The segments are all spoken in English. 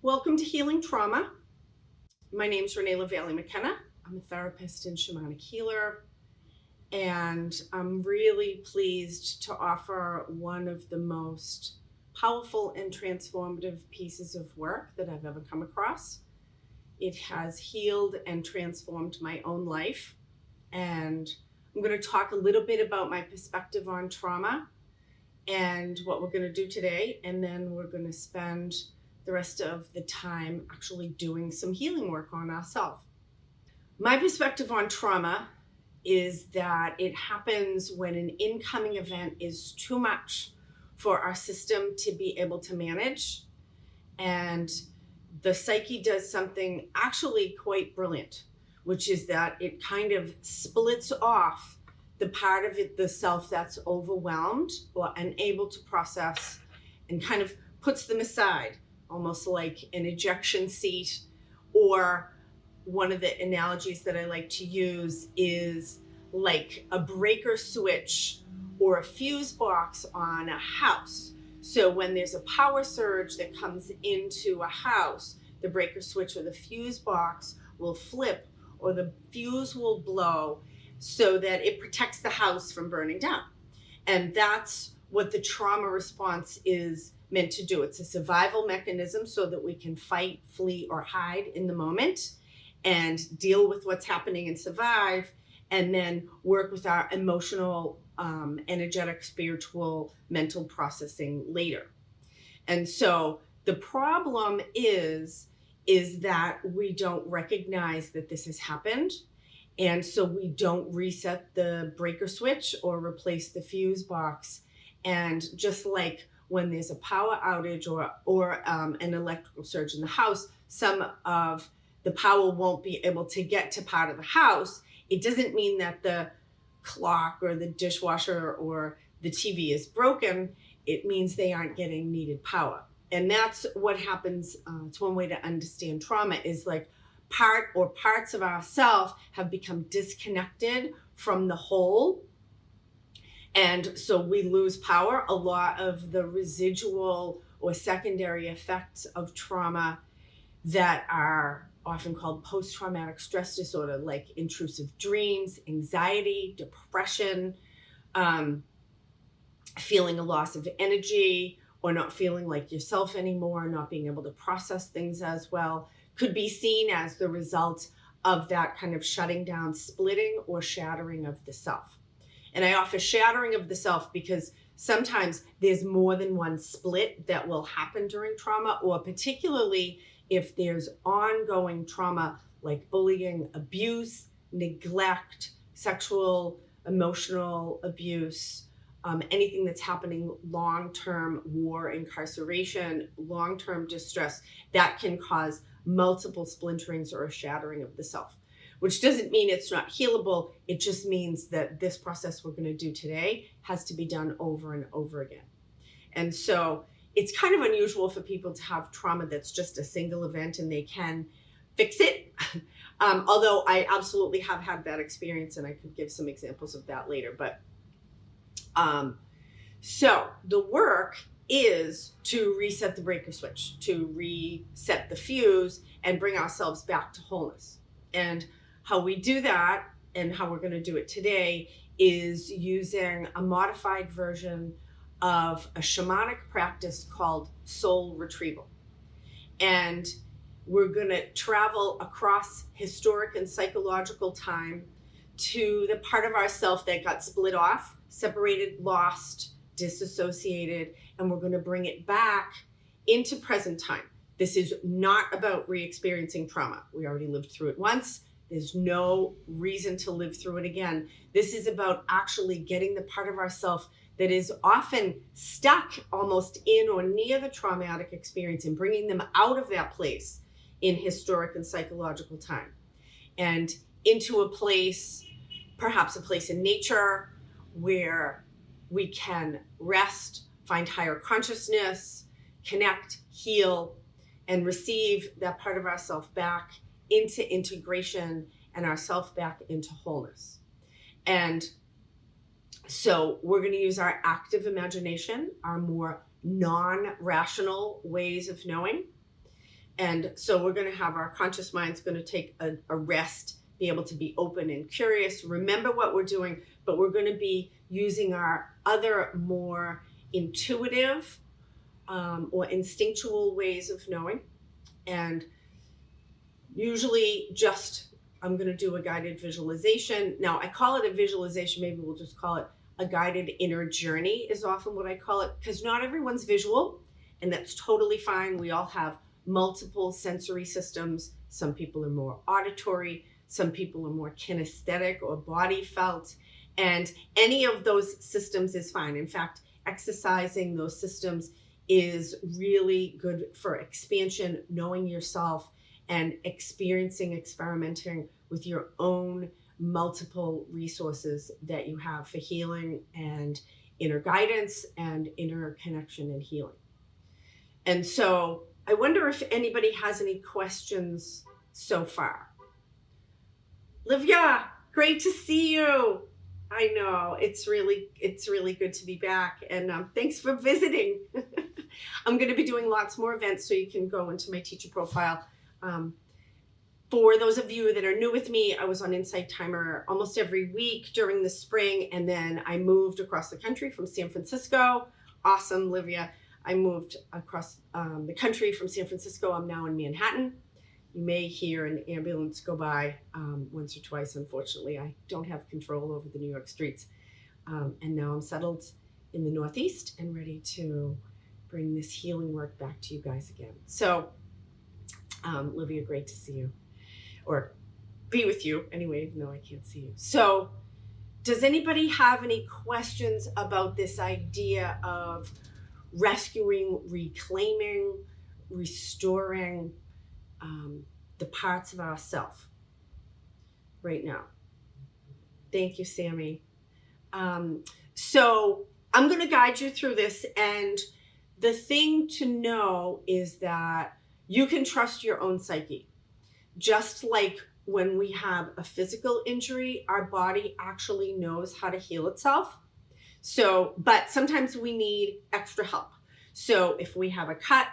Welcome to Healing Trauma. My name is Renee LaVallee McKenna. I'm a therapist and shamanic healer, and I'm really pleased to offer one of the most powerful and transformative pieces of work that I've ever come across. It has healed and transformed my own life, and I'm going to talk a little bit about my perspective on trauma and what we're going to do today, and then we're going to spend the rest of the time actually doing some healing work on ourselves. My perspective on trauma is that it happens when an incoming event is too much for our system to be able to manage, and the psyche does something actually quite brilliant, which is that it kind of splits off the part of it, the self that's overwhelmed or unable to process, and kind of puts them aside, almost like an ejection seat. Or one of the analogies that I like to use is like a breaker switch or a fuse box on a house. So when there's a power surge that comes into a house, the breaker switch or the fuse box will flip, or the fuse will blow, so that it protects the house from burning down. And that's what the trauma response is meant to do. It's a survival mechanism so that we can fight, flee, or hide in the moment and deal with what's happening and survive, and then work with our emotional, energetic, spiritual, mental processing later. And so the problem is that we don't recognize that this has happened. And so we don't reset the breaker switch or replace the fuse box. And just like when there's a power outage or an electrical surge in the house, some of the power won't be able to get to part of the house. It doesn't mean that the clock or the dishwasher or the TV is broken. It means they aren't getting needed power. And that's what happens. It's one way to understand trauma, is like parts of ourselves have become disconnected from the whole. And so we lose power. A lot of the residual or secondary effects of trauma that are often called post-traumatic stress disorder, like intrusive dreams, anxiety, depression, feeling a loss of energy, or not feeling like yourself anymore, not being able to process things as well, could be seen as the result of that kind of shutting down, splitting, or shattering of the self. And I offer shattering of the self because sometimes there's more than one split that will happen during trauma, or particularly if there's ongoing trauma like bullying, abuse, neglect, sexual, emotional abuse, anything that's happening, long-term war, incarceration, long-term distress, that can cause multiple splinterings or a shattering of the self, which doesn't mean it's not healable. It just means that this process we're going to do today has to be done over and over again. And so it's kind of unusual for people to have trauma that's just a single event and they can fix it. Although I absolutely have had that experience, and I could give some examples of that later. But so the work is to reset the breaker switch, to reset the fuse, and bring ourselves back to wholeness. And how we do that, and how we're going to do it today, is using a modified version of a shamanic practice called soul retrieval. And we're going to travel across historic and psychological time to the part of ourself that got split off, separated, lost, disassociated, and we're going to bring it back into present time. This is not about re-experiencing trauma. We already lived through it once. There's no reason to live through it again. This is about actually getting the part of ourself that is often stuck almost in or near the traumatic experience and bringing them out of that place in historic and psychological time and into a place, perhaps a place in nature, where we can rest, find higher consciousness, connect, heal, and receive that part of ourself back into integration and ourself back into wholeness. And so we're going to use our active imagination, our more non-rational ways of knowing. And so we're going to have our conscious mind's going to take a rest, be able to be open and curious, remember what we're doing, but we're going to be using our other more intuitive or instinctual ways of knowing. And usually just, I'm going to do a guided visualization. Now, I call it a visualization. Maybe we'll just call it a guided inner journey is often what I call it, because not everyone's visual, and that's totally fine. We all have multiple sensory systems. Some people are more auditory. Some people are more kinesthetic or body felt. And any of those systems is fine. In fact, exercising those systems is really good for expansion, knowing yourself, and experimenting with your own multiple resources that you have for healing and inner guidance and inner connection and healing. And so I wonder if anybody has any questions so far. Livia, great to see you. I know, it's really good to be back, and thanks for visiting. I'm going to be doing lots more events, so you can go into my teacher profile. For those of you that are new with me, I was on Insight Timer almost every week during the spring, and then I moved across the country from San Francisco. Awesome, Livia. I moved across the country from San Francisco. I'm now in Manhattan. You may hear an ambulance go by once or twice. Unfortunately, I don't have control over the New York streets. And now I'm settled in the Northeast and ready to bring this healing work back to you guys again. So, Livia, great to see you, or be with you anyway, even though I can't see you. So, does anybody have any questions about this idea of rescuing, reclaiming, restoring the parts of ourself right now? Thank you, Sammy. So I'm going to guide you through this, and the thing to know is that you can trust your own psyche. Just like when we have a physical injury, our body actually knows how to heal itself. So, but sometimes we need extra help. So if we have a cut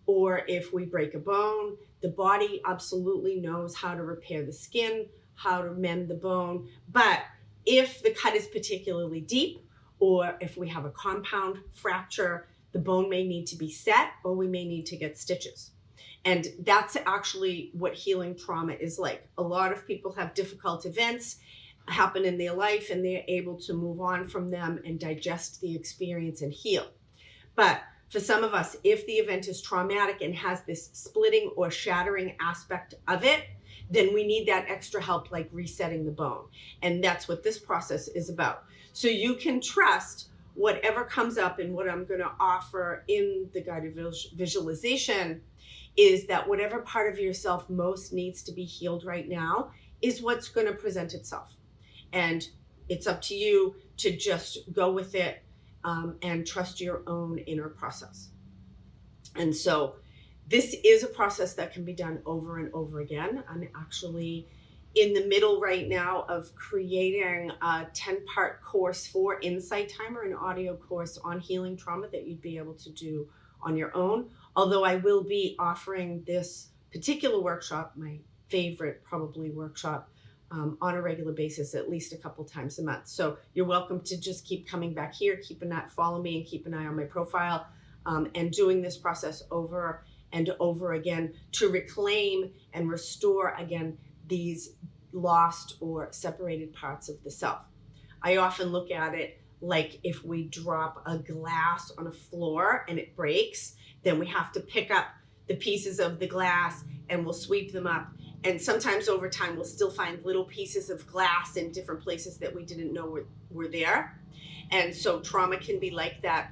or if we break a bone, the body absolutely knows how to repair the skin, how to mend the bone. But if the cut is particularly deep, or if we have a compound fracture, the bone may need to be set, or we may need to get stitches. And that's actually what healing trauma is like. A lot of people have difficult events happen in their life, and they're able to move on from them and digest the experience and heal. But for some of us, if the event is traumatic and has this splitting or shattering aspect of it, then we need that extra help, like resetting the bone. And that's what this process is about. So you can trust whatever comes up, and what I'm going to offer in the guided visualization is that whatever part of yourself most needs to be healed right now is what's going to present itself. And it's up to you to just go with it and trust your own inner process. And so this is a process that can be done over and over again. I'm actually in the middle right now of creating a 10-part course for Insight Timer, an audio course on healing trauma that you'd be able to do on your own. Although I will be offering this particular workshop, my favorite probably workshop, on a regular basis, at least a couple times a month. So you're welcome to just keep coming back here, follow me, and keep an eye on my profile, and doing this process over and over again to reclaim and restore again these lost or separated parts of the self. I often look at it like if we drop a glass on a floor and it breaks, then we have to pick up the pieces of the glass and we'll sweep them up. And sometimes over time, we'll still find little pieces of glass in different places that we didn't know were there. And so trauma can be like that.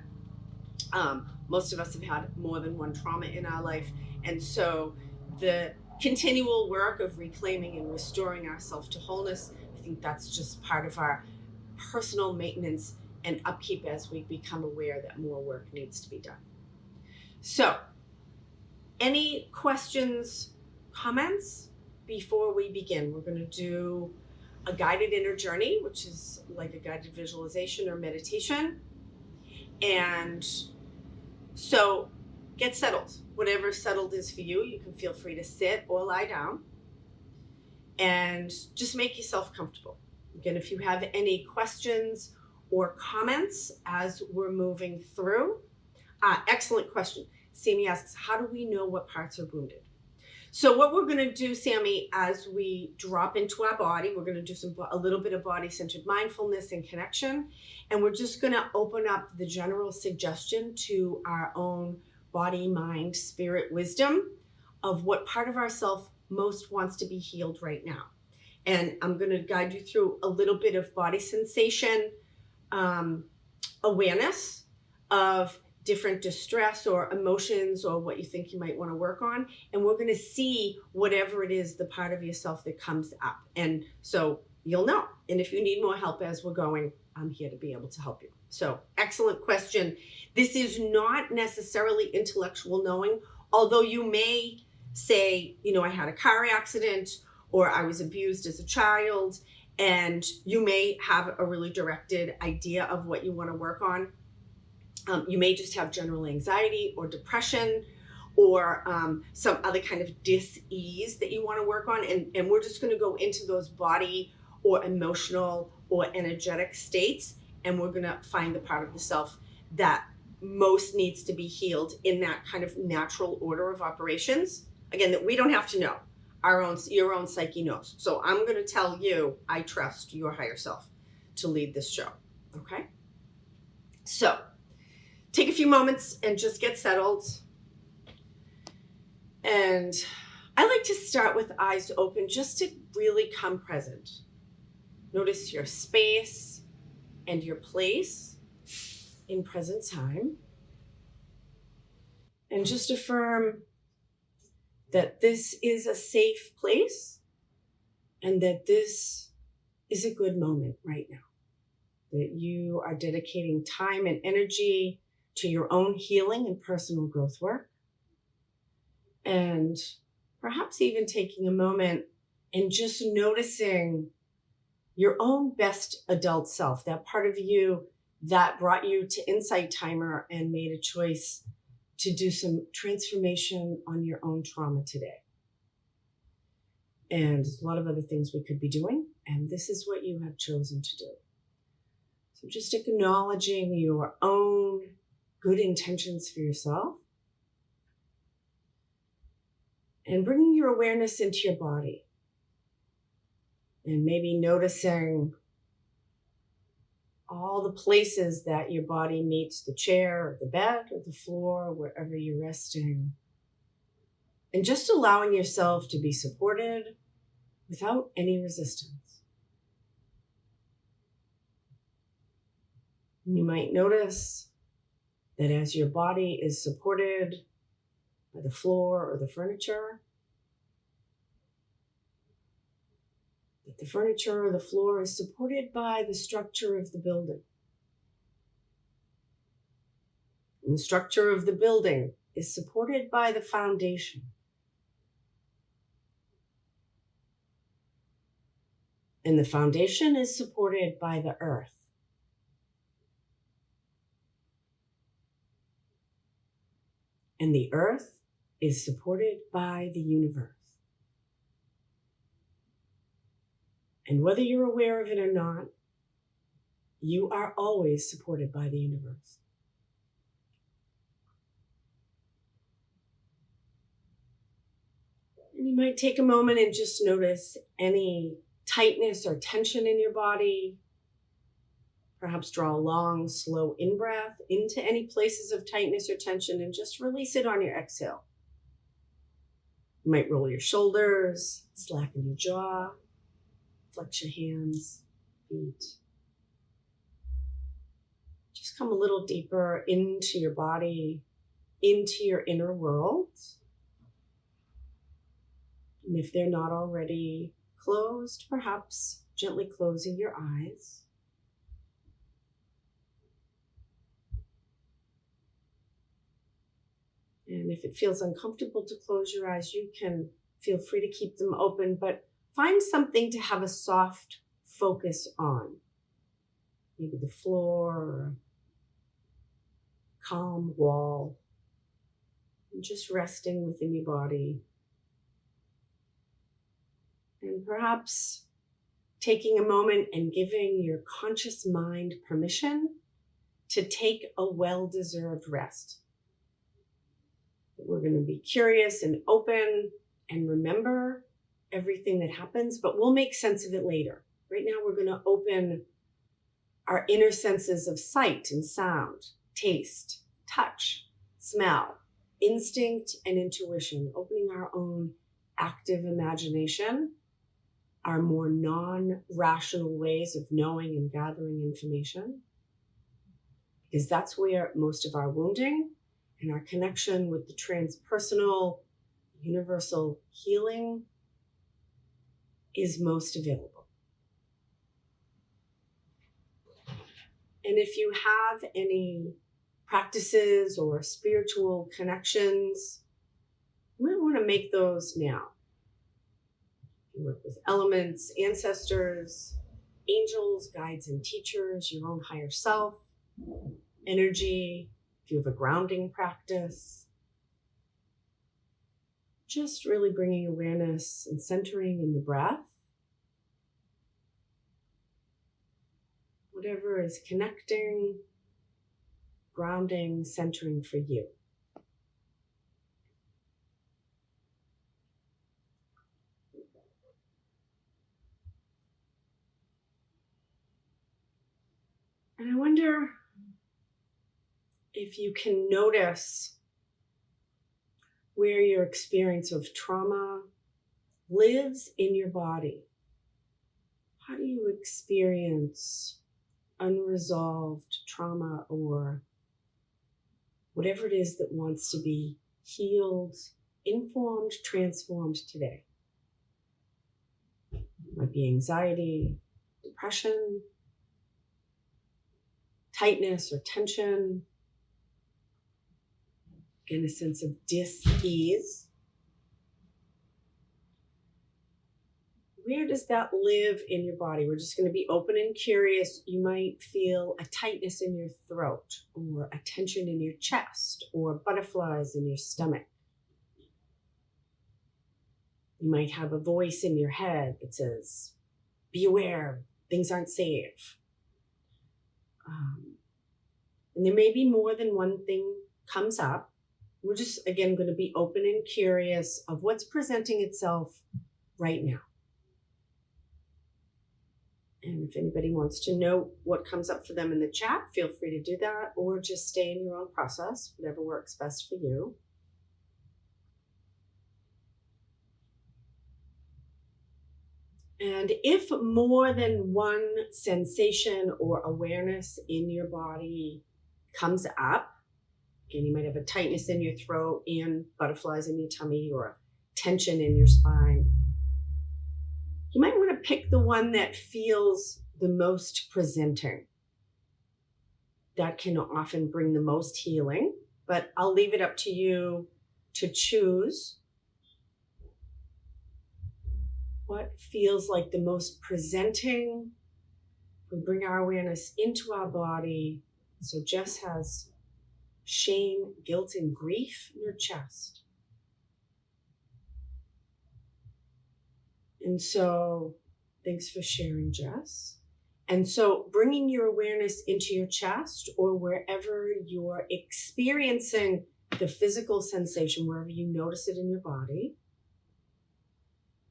Most of us have had more than one trauma in our life. And so the continual work of reclaiming and restoring ourselves to wholeness, I think that's just part of our personal maintenance and upkeep as we become aware that more work needs to be done. So, any questions, comments before we begin? We're going to do a guided inner journey, which is like a guided visualization or meditation. And so get settled. Whatever settled is for you, you can feel free to sit or lie down and just make yourself comfortable. Again, if you have any questions or comments as we're moving through, excellent question. Sammy asks, how do we know what parts are wounded? So what we're going to do, Sammy, as we drop into our body, we're going to do a little bit of body-centered mindfulness and connection, and we're just going to open up the general suggestion to our own body, mind, spirit wisdom of what part of ourself most wants to be healed right now. And I'm going to guide you through a little bit of body sensation, awareness of different distress or emotions or what you think you might want to work on. And we're going to see whatever it is, the part of yourself that comes up. And so you'll know. And if you need more help as we're going, I'm here to be able to help you. So excellent question. This is not necessarily intellectual knowing, although you may say, I had a car accident or I was abused as a child, and you may have a really directed idea of what you want to work on. You may just have general anxiety or depression or some other kind of dis-ease that you want to work on. And we're just going to go into those body or emotional or energetic states. And we're going to find the part of the self that most needs to be healed in that kind of natural order of operations. Again, that we don't have to know. Your own psyche knows. So I'm going to tell you, I trust your higher self to lead this show. Okay? So take a few moments and just get settled. And I like to start with eyes open just to really come present. Notice your space and your place in present time. And just affirm that this is a safe place and that this is a good moment right now. That you are dedicating time and energy to your own healing and personal growth work. And perhaps even taking a moment and just noticing your own best adult self, that part of you that brought you to Insight Timer and made a choice to do some transformation on your own trauma today. And a lot of other things we could be doing, and this is what you have chosen to do. So just acknowledging your own good intentions for yourself and bringing your awareness into your body and maybe noticing all the places that your body meets the chair or the bed or the floor, wherever you're resting, and just allowing yourself to be supported without any resistance. You might notice that as your body is supported by the floor or the furniture, that the furniture or the floor is supported by the structure of the building. And the structure of the building is supported by the foundation. And the foundation is supported by the earth. And the earth is supported by the universe. And whether you're aware of it or not, you are always supported by the universe. And you might take a moment and just notice any tightness or tension in your body. Perhaps draw a long, slow in-breath into any places of tightness or tension and just release it on your exhale. You might roll your shoulders, slacken your jaw, flex your hands, feet. Just come a little deeper into your body, into your inner world. And if they're not already closed, perhaps gently closing your eyes. And if it feels uncomfortable to close your eyes, you can feel free to keep them open, but find something to have a soft focus on. Maybe the floor or a calm wall. And just resting within your body. And perhaps taking a moment and giving your conscious mind permission to take a well-deserved rest. We're going to be curious and open and remember everything that happens, but we'll make sense of it later. Right now, we're going to open our inner senses of sight and sound, taste, touch, smell, instinct, and intuition, opening our own active imagination, our more non-rational ways of knowing and gathering information, because that's where most of our wounding and our connection with the transpersonal, universal healing is most available. And if you have any practices or spiritual connections, you might want to make those now. You work with elements, ancestors, angels, guides, and teachers, your own higher self, energy, if you have a grounding practice. Just really bringing awareness and centering in the breath. Whatever is connecting, grounding, centering for you. And I wonder if you can notice where your experience of trauma lives in your body. How do you experience unresolved trauma or whatever it is that wants to be healed, informed, transformed today? It might be anxiety, depression, tightness or tension, again, a sense of dis-ease. Where does that live in your body? We're just going to be open and curious. You might feel a tightness in your throat, or a tension in your chest, or butterflies in your stomach. You might have a voice in your head that says, be aware, things aren't safe. And there may be more than one thing comes up. We're just, again, going to be open and curious of what's presenting itself right now. And if anybody wants to know what comes up for them in the chat, feel free to do that, or just stay in your own process, whatever works best for you. And if more than one sensation or awareness in your body comes up, again, you might have a tightness in your throat and butterflies in your tummy, or a tension in your spine, you might want to pick the one that feels the most presenting. That can often bring the most healing, but I'll leave it up to you to choose what feels like the most presenting. We bring our awareness into our body. So Jess has shame, guilt, and grief in your chest. And so, thanks for sharing, Jess. And so bringing your awareness into your chest, or wherever you're experiencing the physical sensation, wherever you notice it in your body,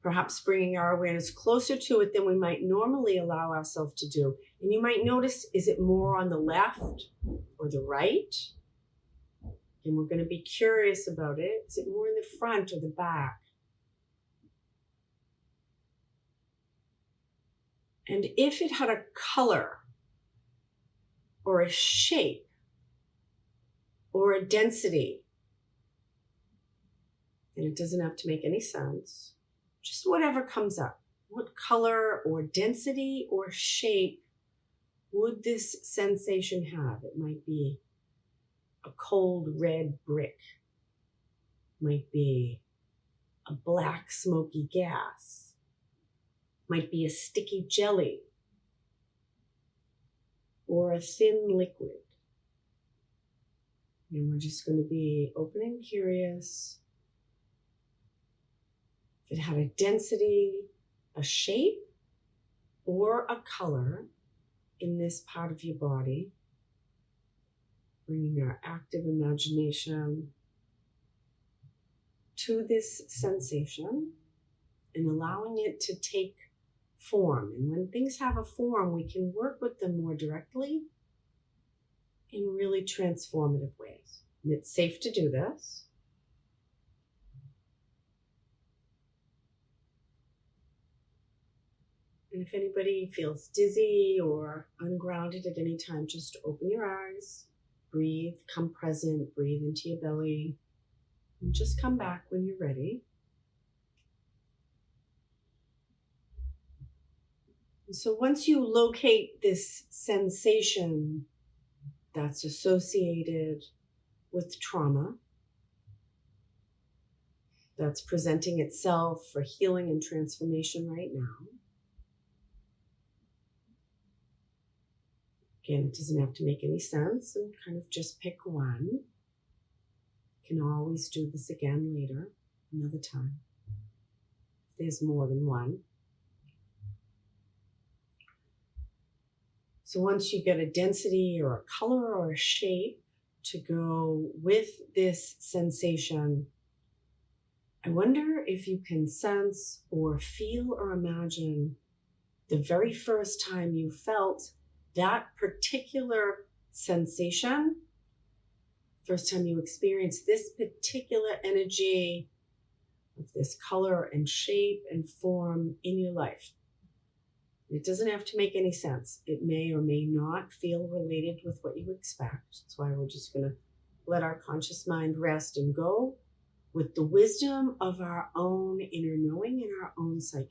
perhaps bringing our awareness closer to it than we might normally allow ourselves to do. And you might notice, is it more on the left or the right? And we're going to be curious about it. Is it more in the front or the back? And if it had a color or a shape or a density, and it doesn't have to make any sense, just whatever comes up, what color or density or shape would this sensation have? It might be a cold red brick, might be a black smoky gas, might be a sticky jelly, or a thin liquid. And we're just going to be open and curious. If it had a density, a shape, or a color in this part of your body, bringing our active imagination to this sensation and allowing it to take form. And when things have a form, we can work with them more directly in really transformative ways. And it's safe to do this. And if anybody feels dizzy or ungrounded at any time, just open your eyes, breathe, come present, breathe into your belly, and just come back when you're ready. And so once you locate this sensation that's associated with trauma, that's presenting itself for healing and transformation right now. Again, it doesn't have to make any sense, and kind of just pick one. You can always do this again later, another time. If there's more than one. So once you get a density or a color or a shape to go with this sensation, I wonder if you can sense or feel or imagine the very first time you felt that particular sensation, first time you experienced this particular energy of this color and shape and form in your life. It doesn't have to make any sense. It may or may not feel related with what you expect. That's why we're just going to let our conscious mind rest and go with the wisdom of our own inner knowing and our own psyche.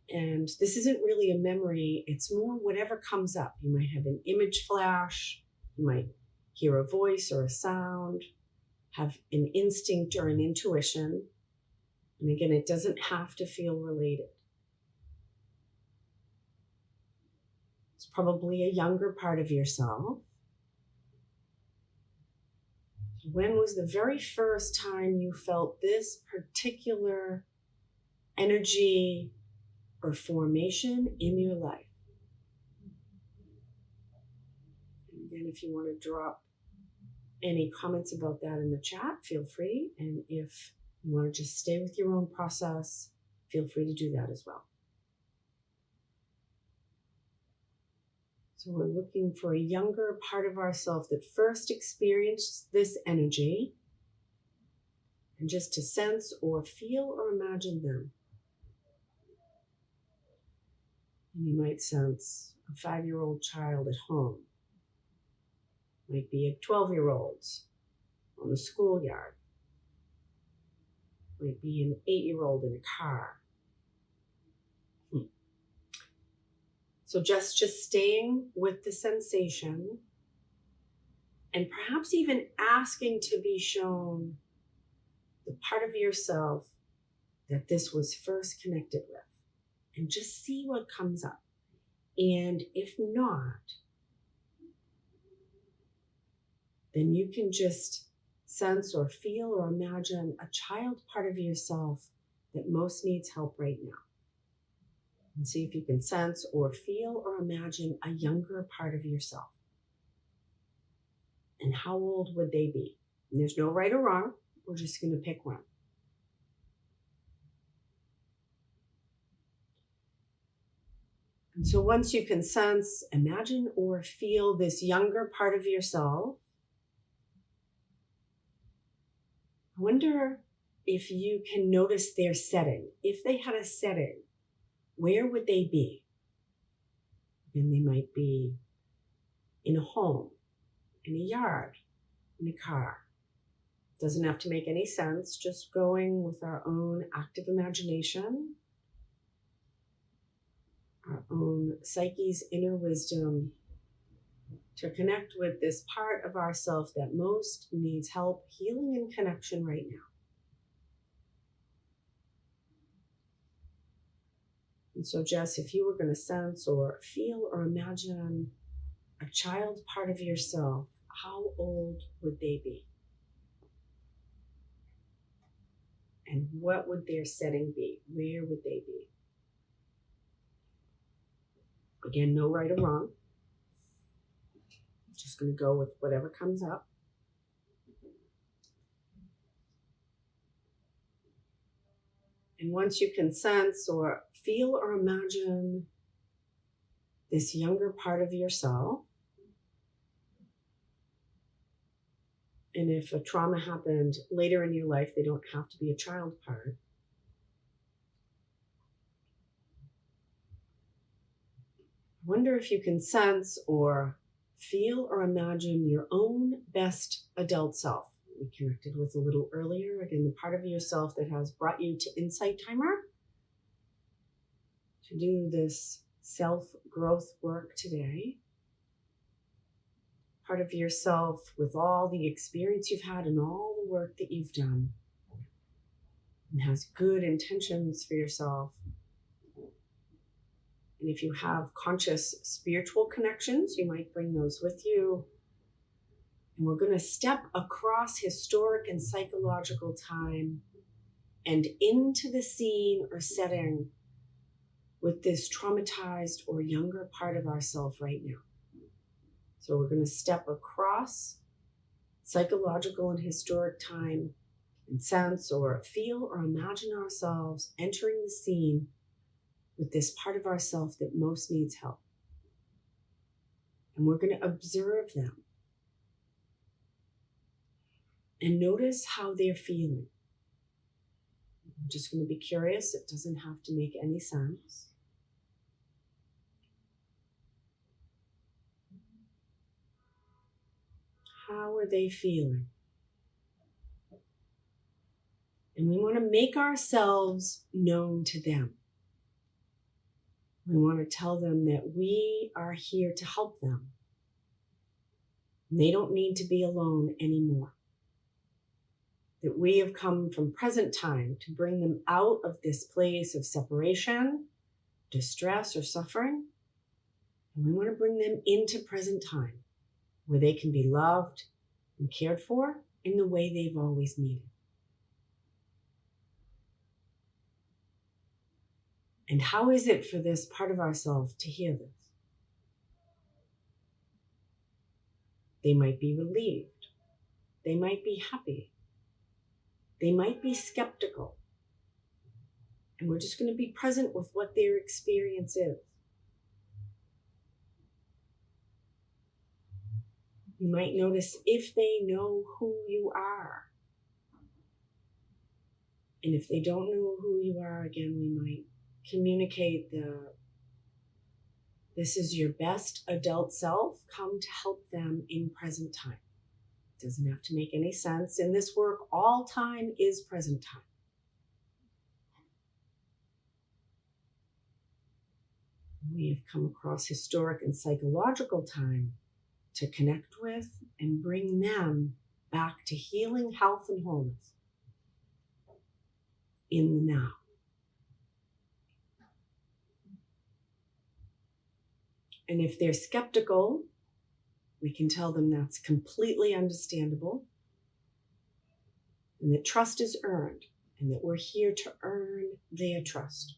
And this isn't really a memory, it's more whatever comes up. You might have an image flash, you might hear a voice or a sound, have an instinct or an intuition. And again, it doesn't have to feel related. It's probably a younger part of yourself. When was the very first time you felt this particular energy or formation in your life? And again, if you want to drop any comments about that in the chat, feel free. And if you want to just stay with your own process, feel free to do that as well. So we're looking for a younger part of ourselves that first experienced this energy, and just to sense or feel or imagine them. And you might sense a 5-year-old child at home. Might be a 12-year-old on the schoolyard. Might be an 8-year-old in a car. So just staying with the sensation, and perhaps even asking to be shown the part of yourself that this was first connected with, and just see what comes up. And if not, then you can just sense or feel or imagine a child part of yourself that most needs help right now. And see if you can sense or feel or imagine a younger part of yourself. And how old would they be? And there's no right or wrong. We're just going to pick one. And so once you can sense, imagine, or feel this younger part of yourself, I wonder if you can notice their setting. If they had a setting, where would they be? And they might be in a home, in a yard, in a car. Doesn't have to make any sense, just going with our own active imagination, our own psyche's inner wisdom to connect with this part of ourself that most needs help, healing, and connection right now. And so Jess, if you were going to sense or feel or imagine a child part of yourself, how old would they be? And what would their setting be? Where would they be? Again, no right or wrong. I'm just going to go with whatever comes up. And once you can sense or feel or imagine this younger part of yourself, and if a trauma happened later in your life, they don't have to be a child part. I wonder if you can sense or feel or imagine your own best adult self. We connected with a little earlier, again, the part of yourself that has brought you to Insight Timer to do this self-growth work today. Part of yourself with all the experience you've had and all the work that you've done, and has good intentions for yourself. And if you have conscious spiritual connections, you might bring those with you. And we're going to step across historic and psychological time and into the scene or setting with this traumatized or younger part of ourself right now. So we're going to step across psychological and historic time and sense or feel or imagine ourselves entering the scene with this part of ourself that most needs help. And we're going to observe them and notice how they're feeling. I'm just going to be curious. It doesn't have to make any sense. How are they feeling? And we want to make ourselves known to them. We want to tell them that we are here to help them. They don't need to be alone anymore. That we have come from present time to bring them out of this place of separation, distress, or suffering. And we want to bring them into present time, where they can be loved and cared for in the way they've always needed. And how is it for this part of ourselves to hear this? They might be relieved. They might be happy. They might be skeptical. And we're just going to be present with what their experience is. You might notice if they know who you are. And if they don't know who you are, again, we might communicate this is your best adult self, come to help them in present time. It doesn't have to make any sense. In this work, all time is present time. We have come across historic and psychological time to connect with and bring them back to healing, health, and wholeness in the now. And if they're skeptical, we can tell them that's completely understandable, and that trust is earned, and that we're here to earn their trust.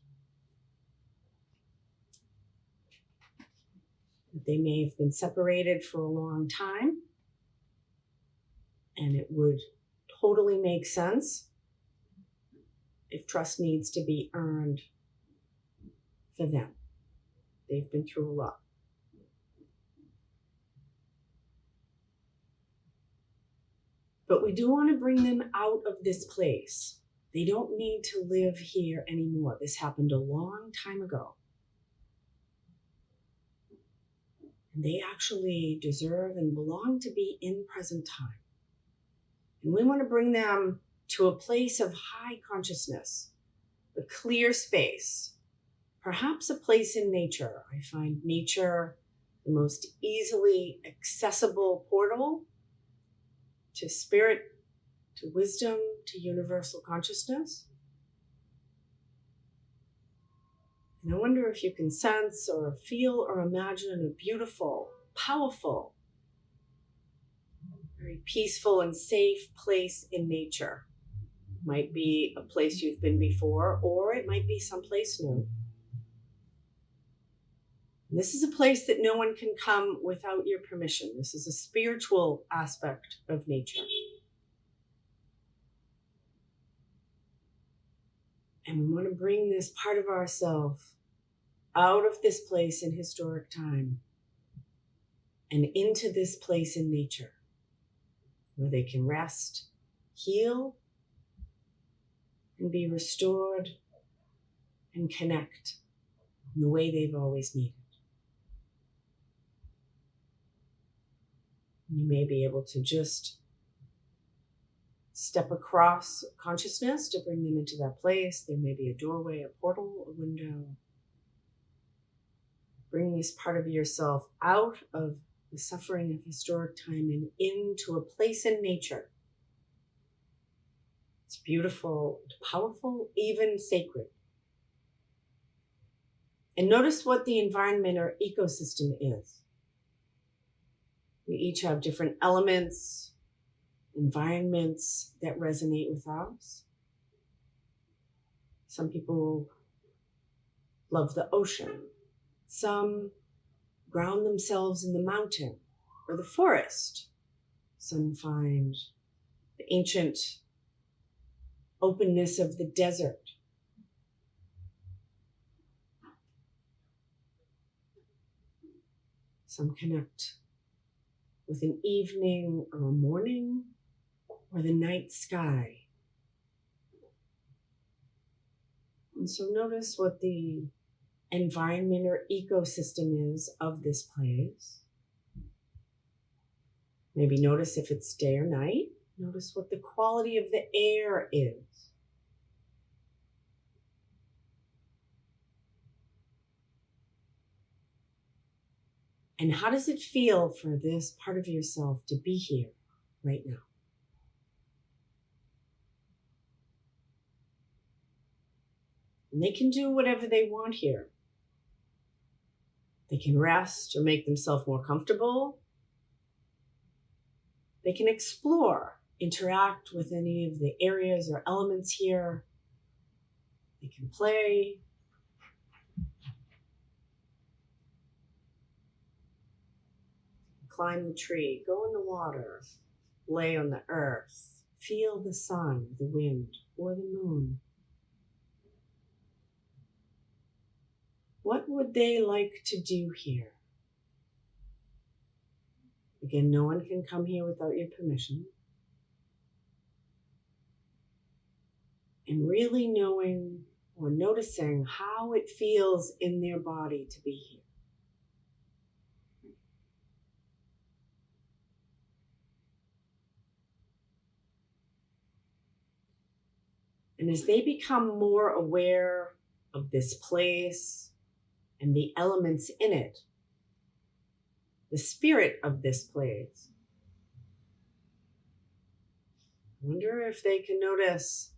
That they may have been separated for a long time, and it would totally make sense if trust needs to be earned for them. They've been through a lot. But we do want to bring them out of this place. They don't need to live here anymore. This happened a long time ago. And they actually deserve and belong to be in present time. And we want to bring them to a place of high consciousness, a clear space, perhaps a place in nature. I find nature the most easily accessible portal to spirit, to wisdom, to universal consciousness. And I wonder if you can sense or feel or imagine a beautiful, powerful, very peaceful and safe place in nature. Might be a place you've been before, or it might be someplace new. And this is a place that no one can come without your permission. This is a spiritual aspect of nature. And we want to bring this part of ourselves out of this place in historic time and into this place in nature where they can rest, heal, and be restored and connect in the way they've always needed. You may be able to just step across consciousness to bring them into that place. There may be a doorway, a portal, a window. Bring this part of yourself out of the suffering of historic time and into a place in nature. It's beautiful, powerful, even sacred. And notice what the environment or ecosystem is. We each have different elements, environments that resonate with us. Some people love the ocean. Some ground themselves in the mountain or the forest. Some find the ancient openness of the desert. Some connect with an evening or a morning or the night sky. And so notice what the environment or ecosystem is of this place. Maybe notice if it's day or night. Notice what the quality of the air is. And how does it feel for this part of yourself to be here right now? And they can do whatever they want here. They can rest or make themselves more comfortable. They can explore, interact with any of the areas or elements here. They can play. Climb the tree, go in the water, lay on the earth, feel the sun, the wind, or the moon. What would they like to do here? Again, no one can come here without your permission. And really knowing or noticing how it feels in their body to be here. And as they become more aware of this place and the elements in it, the spirit of this place, I wonder if they can notice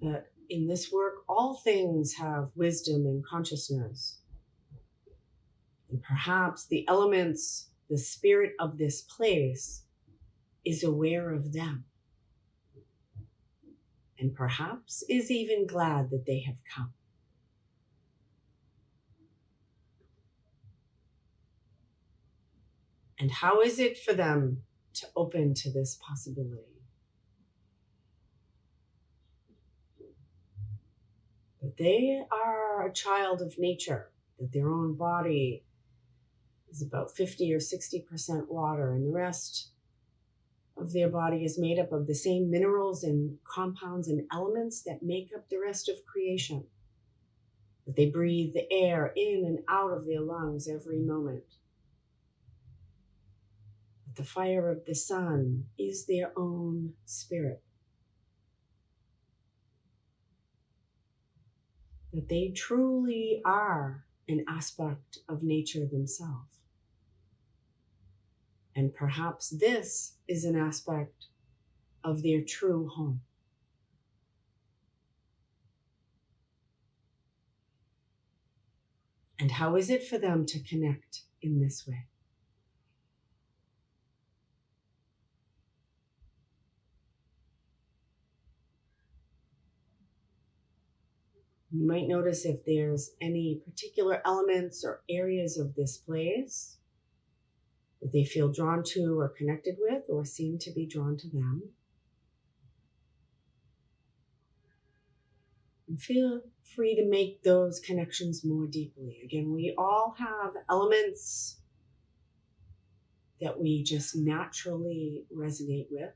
that in this work, all things have wisdom and consciousness. And perhaps the elements, the spirit of this place is aware of them. And perhaps is even glad that they have come. And how is it for them to open to this possibility? That they are a child of nature, that their own body is about 50 or 60% water, and the rest of their body is made up of the same minerals and compounds and elements that make up the rest of creation. That they breathe the air in and out of their lungs every moment. That the fire of the sun is their own spirit. That they truly are an aspect of nature themselves. And perhaps this is an aspect of their true home. And how is it for them to connect in this way? You might notice if there's any particular elements or areas of this place that they feel drawn to or connected with or seem to be drawn to them. And feel free to make those connections more deeply. Again, we all have elements that we just naturally resonate with.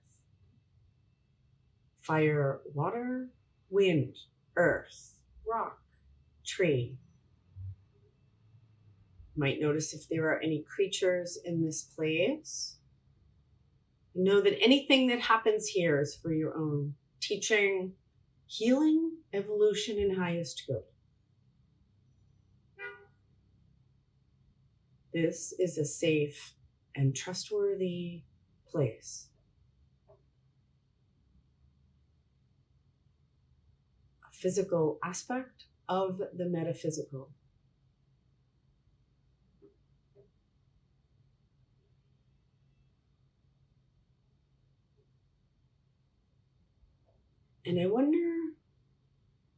Fire, water, wind, earth, rock, tree. You might notice if there are any creatures in this place. Know that anything that happens here is for your own teaching, healing, evolution, and highest good. This is a safe and trustworthy place. A physical aspect of the metaphysical. And I wonder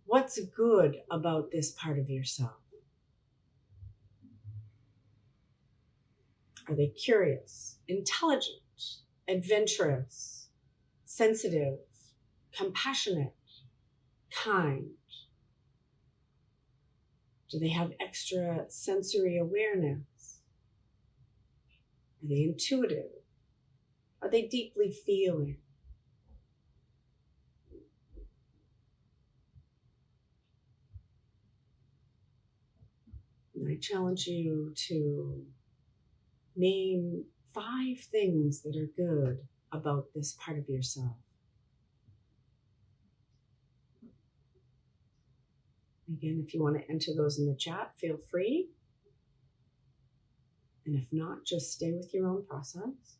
what's good about this part of yourself. Are they curious, intelligent, adventurous, sensitive, compassionate, kind? Do they have extra sensory awareness? Are they intuitive? Are they deeply feeling? And I challenge you to name 5 things that are good about this part of yourself. Again, if you want to enter those in the chat, feel free. And if not, just stay with your own process.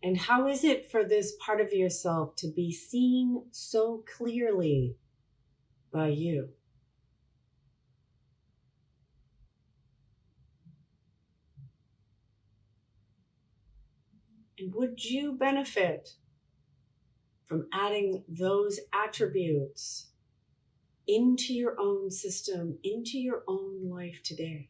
And how is it for this part of yourself to be seen so clearly by you? And would you benefit from adding those attributes into your own system, into your own life today?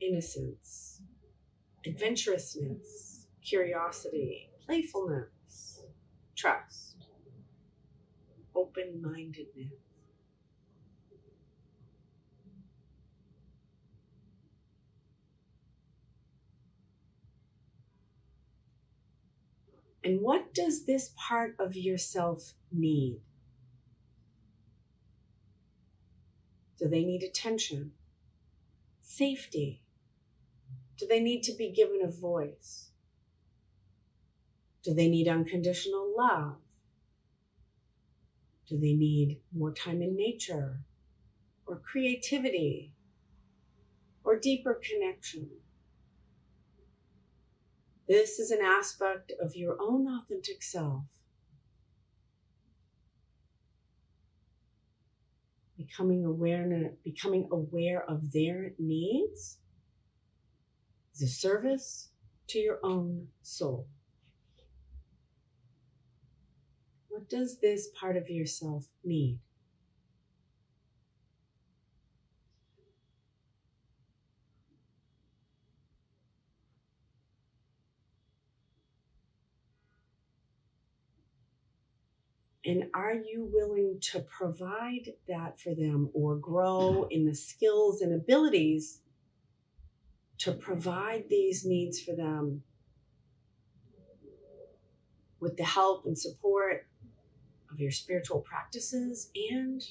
Innocence, adventurousness, curiosity, playfulness, trust, open-mindedness. And what does this part of yourself need? Do they need attention? Safety? Do they need to be given a voice? Do they need unconditional love? Do they need more time in nature, or creativity, or deeper connection? This is an aspect of your own authentic self. Becoming aware of their needs is a service to your own soul. What does this part of yourself need? And are you willing to provide that for them or grow in the skills and abilities to provide these needs for them with the help and support of your spiritual practices and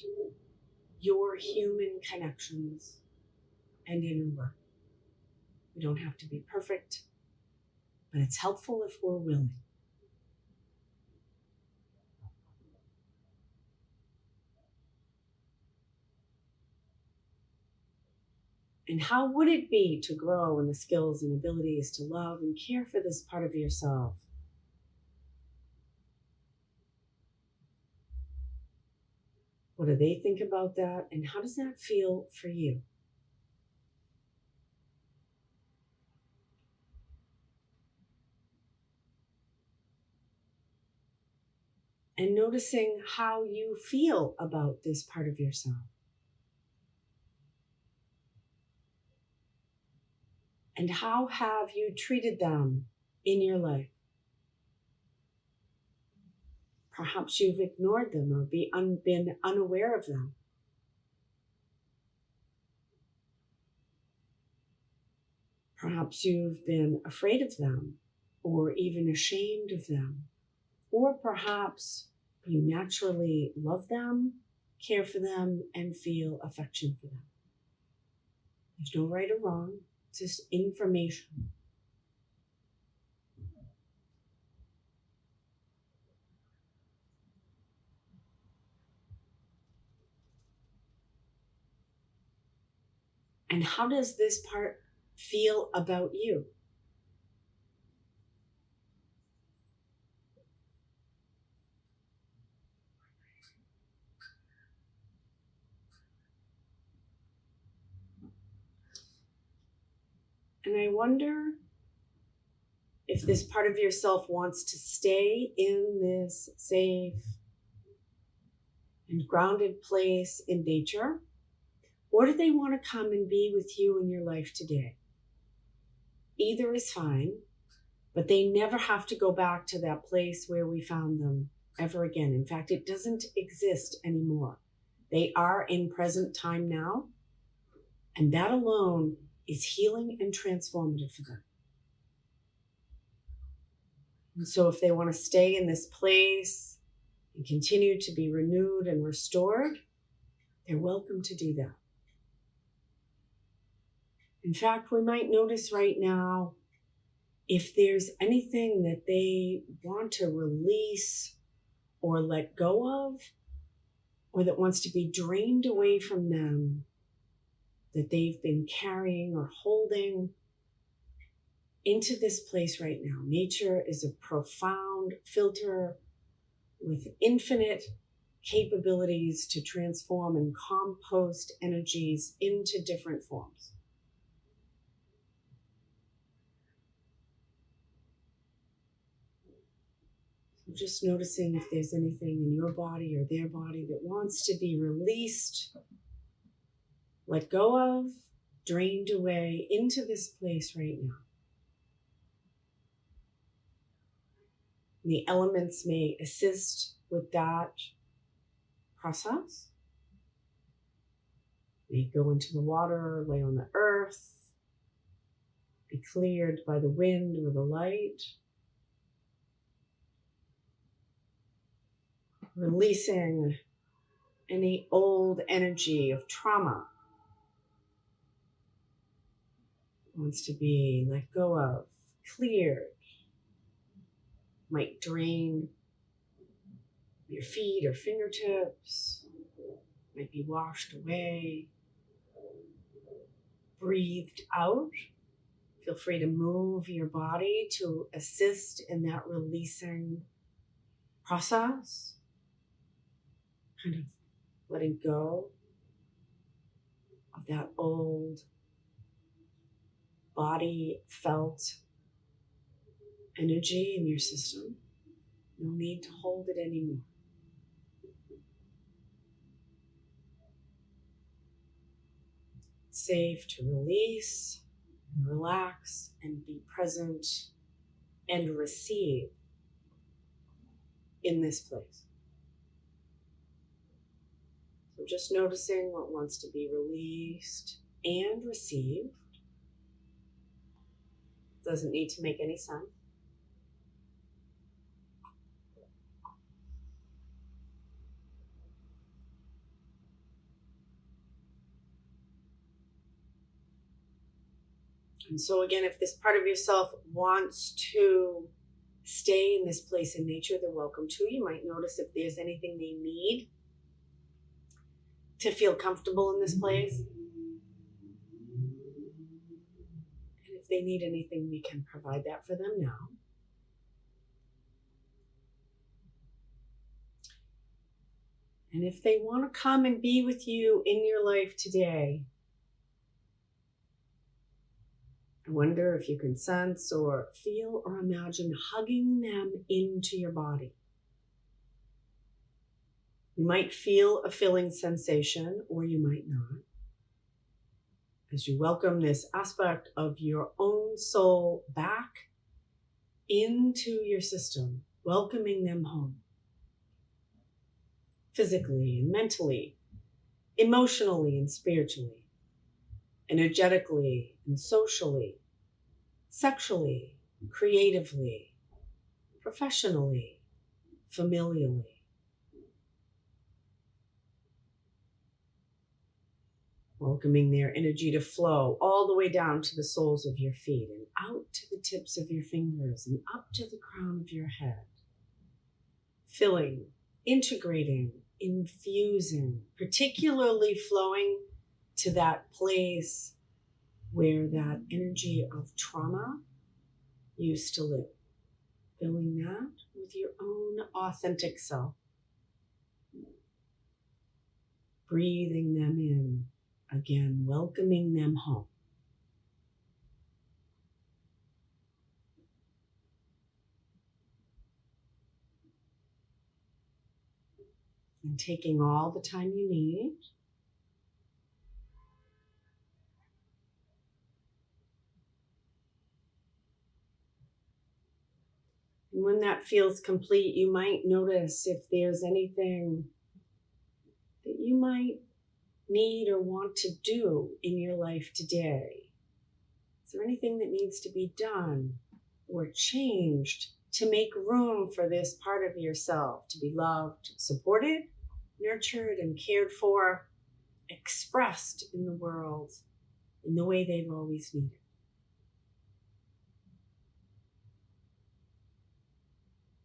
your human connections and inner work? We don't have to be perfect, but it's helpful if we're willing. And how would it be to grow in the skills and abilities to love and care for this part of yourself? What do they think about that? And how does that feel for you? And noticing how you feel about this part of yourself. And how have you treated them in your life? Perhaps you've ignored them or been unaware of them. Perhaps you've been afraid of them or even ashamed of them. Or perhaps you naturally love them, care for them, and feel affection for them. There's no right or wrong, it's just information. And how does this part feel about you? And I wonder if this part of yourself wants to stay in this safe and grounded place in nature, or do they want to come and be with you in your life today? Either is fine, but they never have to go back to that place where we found them ever again. In fact, it doesn't exist anymore. They are in present time now, and that alone is healing and transformative for them. And so if they want to stay in this place and continue to be renewed and restored, they're welcome to do that. In fact, we might notice right now if there's anything that they want to release or let go of, or that wants to be drained away from them, that they've been carrying or holding into this place right now. Nature is a profound filter with infinite capabilities to transform and compost energies into different forms. So just noticing if there's anything in your body or their body that wants to be released, let go of, drained away into this place right now. The elements may assist with that process. They go into the water, lay on the earth, be cleared by the wind or the light. Releasing any old energy of trauma wants to be let go of, cleared. Might drain your feet or fingertips, might be washed away, breathed out. Feel free to move your body to assist in that releasing process. Kind of letting go of that old body felt energy in your system. No need to hold it anymore. It's safe to release, and relax, and be present and receive in this place. So just noticing what wants to be released and received. Doesn't need to make any sense. And so again, if this part of yourself wants to stay in this place in nature, they're welcome to. You might notice if there's anything they need to feel comfortable in this place. they need anything, we can provide that for them now. And if they want to come and be with you in your life today, I wonder if you can sense or feel or imagine hugging them into your body. You might feel a filling sensation, or you might not, as you welcome this aspect of your own soul back into your system, welcoming them home. Physically and mentally, emotionally and spiritually, energetically and socially, sexually, creatively, professionally, familially. Welcoming their energy to flow all the way down to the soles of your feet and out to the tips of your fingers and up to the crown of your head. Filling, integrating, infusing, particularly flowing to that place where that energy of trauma used to live. Filling that with your own authentic self. Breathing them in, again, welcoming them home. And taking all the time you need. And when that feels complete, you might notice if there's anything that you might need or want to do in your life today. Is there anything that needs to be done or changed to make room for this part of yourself to be loved, supported, nurtured, and cared for, expressed in the world in the way they've always needed?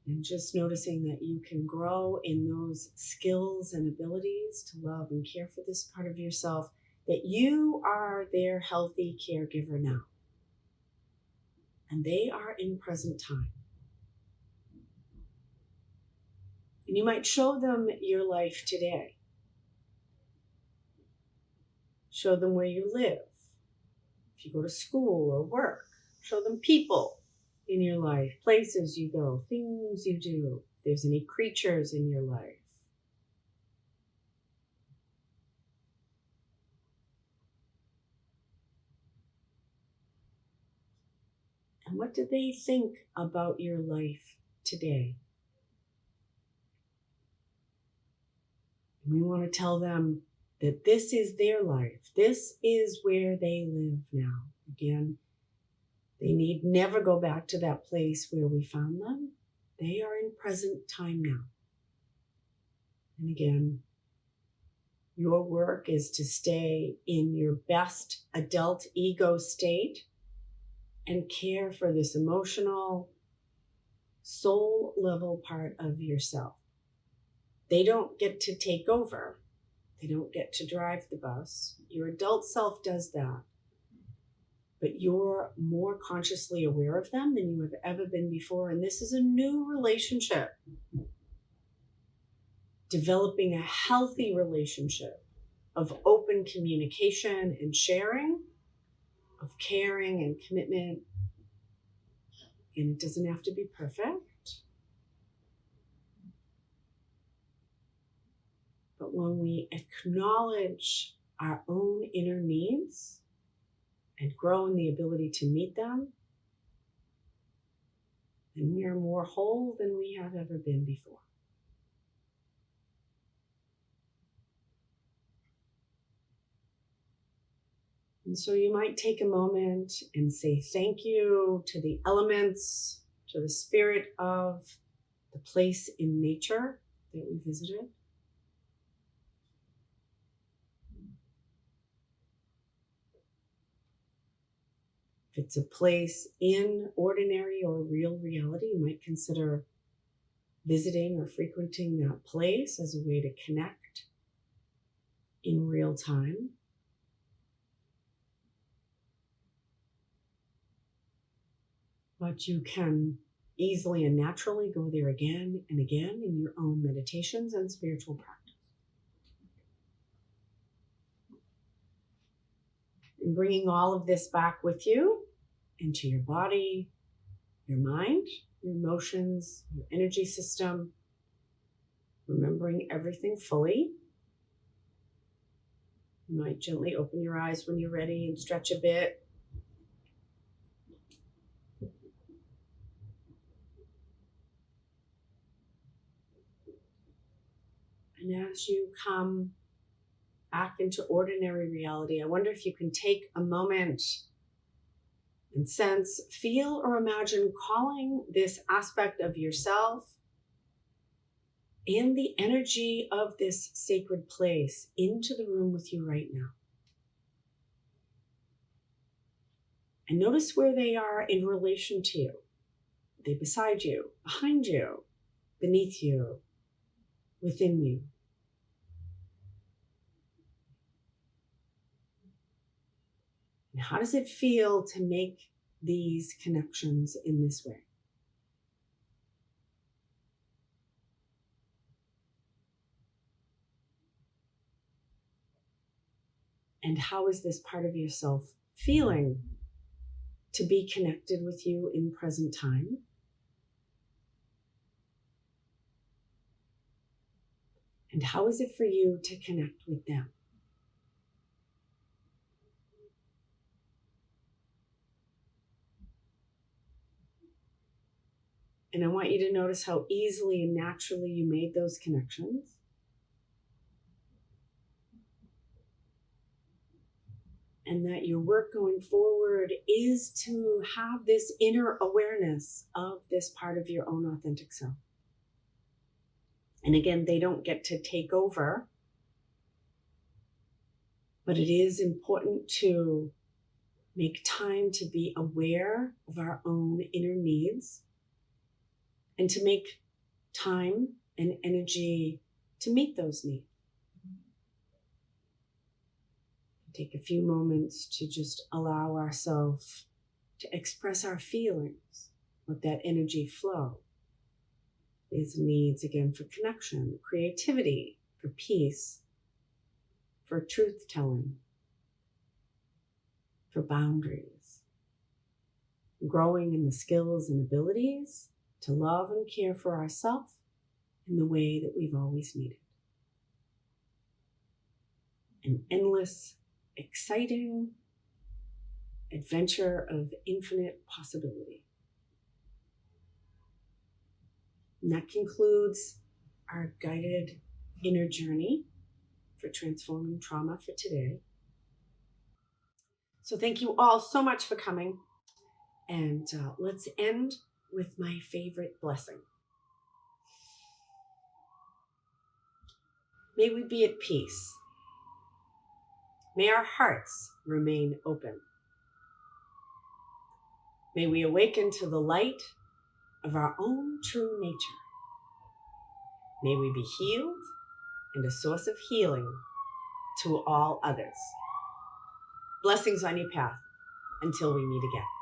And just noticing that you can grow in those skills and abilities to love and care for this part of yourself, that you are their healthy caregiver now. And they are in present time. And you might show them your life today. Show them where you live. If you go to school or work, show them people in your life, places you go, things you do. If there's any creatures in your life. And what do they think about your life today? And we want to tell them that this is their life. This is where they live now. Again, they need never go back to that place where we found them. They are in present time now. And again, your work is to stay in your best adult ego state and care for this emotional, soul level part of yourself. They don't get to take over. They don't get to drive the bus. Your adult self does that. But you're more consciously aware of them than you have ever been before. And this is a new relationship. Developing a healthy relationship of open communication and sharing, of caring and commitment. And it doesn't have to be perfect. But when we acknowledge our own inner needs and grow in the ability to meet them, then we are more whole than we have ever been before. And so you might take a moment and say thank you to the elements, to the spirit of the place in nature that we visited. If it's a place in ordinary or real reality, you might consider visiting or frequenting that place as a way to connect in real time. but you can easily and naturally go there again and again in your own meditations and spiritual practice. And bringing all of this back with you into your body, your mind, your emotions, your energy system, remembering everything fully. You might gently open your eyes when you're ready and stretch a bit. And as you come back into ordinary reality, I wonder if you can take a moment and sense, feel, or imagine calling this aspect of yourself and the energy of this sacred place into the room with you right now. And notice where they are in relation to you. Are they beside you, behind you, beneath you, within you? And how does it feel to make these connections in this way? And how is this part of yourself feeling to be connected with you in present time? And how is it for you to connect with them? And I want you to notice how easily and naturally you made those connections. And that your work going forward is to have this inner awareness of this part of your own authentic self. And again, they don't get to take over, but it is important to make time to be aware of our own inner needs and to make time and energy to meet those needs. Take a few moments to just allow ourselves to express our feelings, let that energy flow. These needs, again, for connection, creativity, for peace, for truth-telling, for boundaries, growing in the skills and abilities to love and care for ourselves in the way that we've always needed. An endless, exciting adventure of infinite possibility. And that concludes our guided inner journey for transforming trauma for today. So thank you all so much for coming. And let's end with my favorite blessing. May we be at peace. May our hearts remain open. May we awaken to the light of our own true nature. May we be healed and a source of healing to all others. Blessings on your path until we meet again.